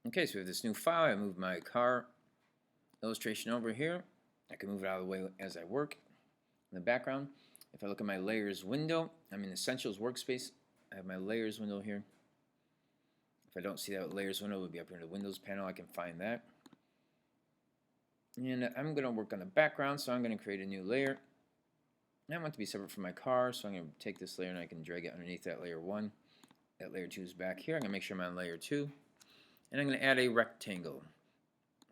Okay, so we have this new file. I moved my car illustration over here. I can move it out of the way as I work in the background. If I look at my layers window, I'm in Essentials workspace. I have my layers window here. If I don't see that layers window, it would be up here in the Windows panel. I can find that. And I'm going to work on the background, so I'm going to create a new layer. And I want it to be separate from my car, so I'm going to take this layer and I can drag it underneath that layer 1. That layer 2 is back here. I'm going to make sure I'm on layer 2. And I'm going to add a rectangle.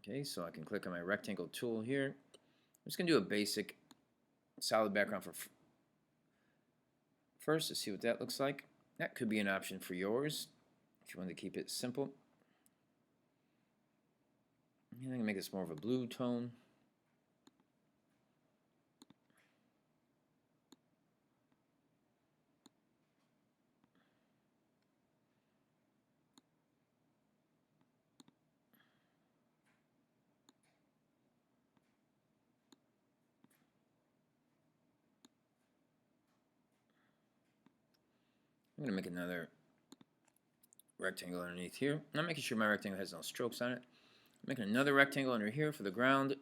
Okay, so I can click on my rectangle tool here. I'm just going to do a basic solid background for first to see what that looks like. That could be an option for yours if you want to keep it simple. And I'm going to make this more of a blue tone. I'm going to make another rectangle underneath here. I'm making sure my rectangle has no strokes on it. I'm making another rectangle under here for the ground.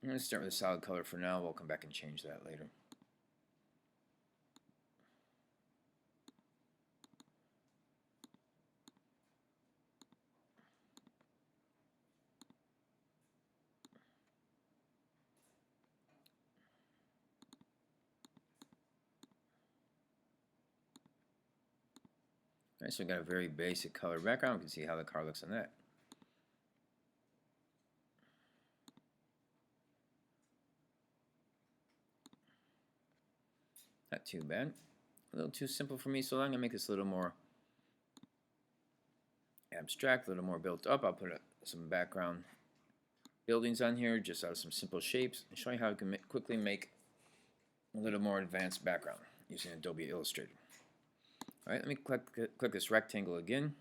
I'm going to start with a solid color for now. We'll come back and change that later. Alright, so we've got a very basic color background. We can see how the car looks on that. Not too bad. A little too simple for me, so I'm going to make this a little more abstract, a little more built up. I'll put some background buildings on here just out of some simple shapes and show you how you can quickly make a little more advanced background using Adobe Illustrator. Alright, let me click this rectangle again.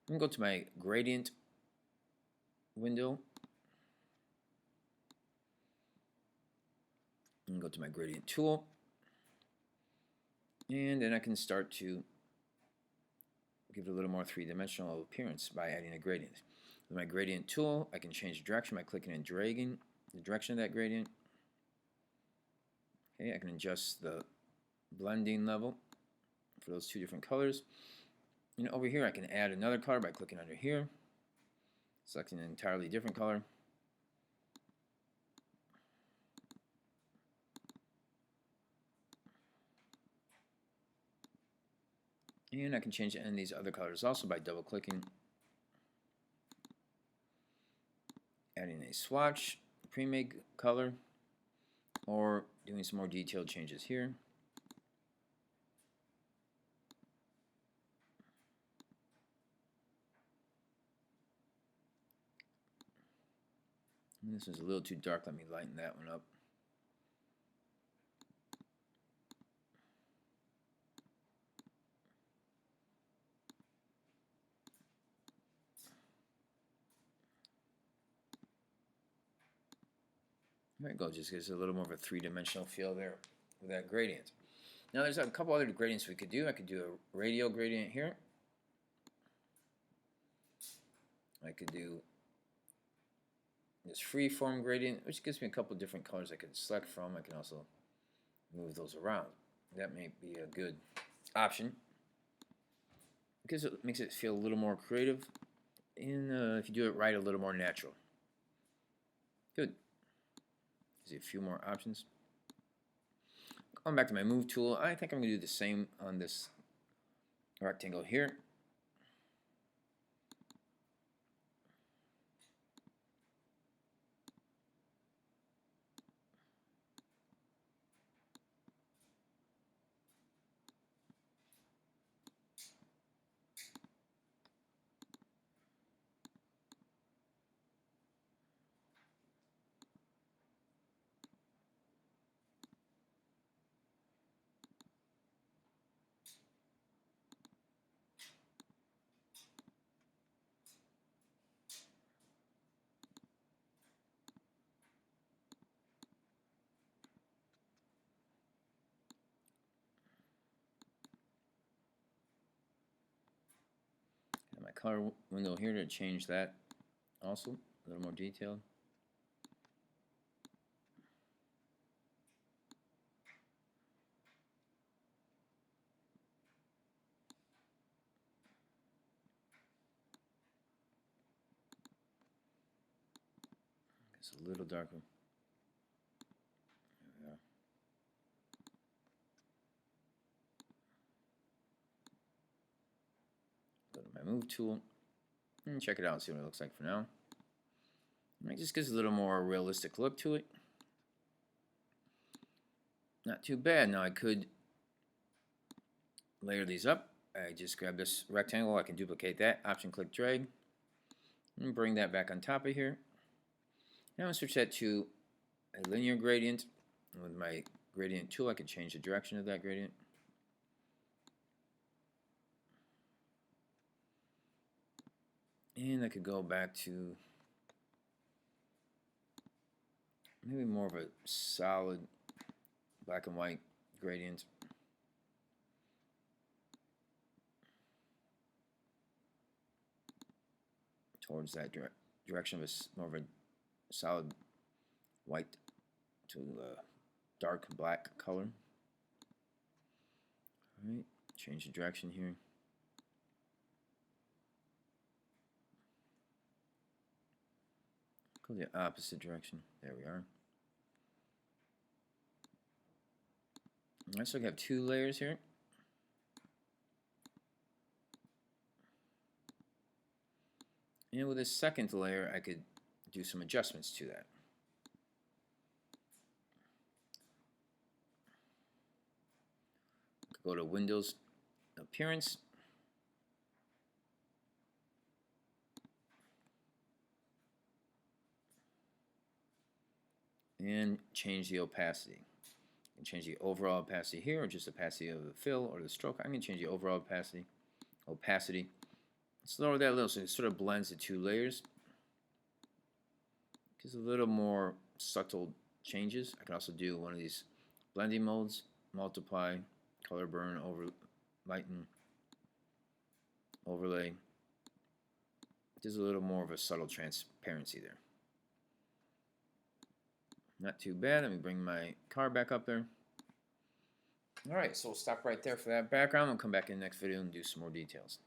I'm going to go to my gradient window. I'm going to go to my gradient tool. And then I can start to give it a little more three-dimensional appearance by adding a gradient. With my gradient tool, I can change the direction by clicking and dragging the direction of that gradient. Okay, I can adjust the blending level for those two different colors. And over here I can add another color by clicking under here, selecting an entirely different color. And I can change any of these other colors also by double clicking, adding a swatch, pre-made color, or doing some more detailed changes here. And this is a little too dark. Let me lighten that one up. There we go. Just gives it a little more of a three-dimensional feel there with that gradient. Now there's a couple other gradients we could do. I could do a radial gradient here. I could do this free-form gradient, which gives me a couple different colors I can select from. I can also move those around. That may be a good option because it makes it feel a little more creative, and if you do it right, a little more natural. Good. Gives you a few more options. Going back to my move tool, I think I'm going to do the same on this rectangle here. color window here to change that also, a little more detailed. It's a little darker. There we are. Go to my move tool and check it out and see what it looks like for now. It just gives a little more realistic look to it. Not too bad. Now I could layer these up. I just grab this rectangle. I can duplicate that. Option click drag and bring that back on top of here. Now I'll switch that to a linear gradient. And with my gradient tool, I can change the direction of that gradient. And I could go back to maybe more of a solid black and white gradient. Towards that direction of more of a solid white to dark black color. Alright, change the direction here. Go the opposite direction. There we are. Alright, so I have 2 layers here. And with this second layer, I could do some adjustments to that. Go to Windows, Appearance, and change the opacity. You can change the overall opacity here, or just opacity of the fill or the stroke. I'm going to change the overall opacity. Let's lower that a little so it sort of blends the 2 layers. Gives a little more subtle changes. I can also do one of these blending modes, multiply, color burn, lighten, overlay. There's a little more of a subtle transparency there. Not too bad. Let me bring my car back up there. Alright, so we'll stop right there for that background. We'll come back in the next video and do some more details.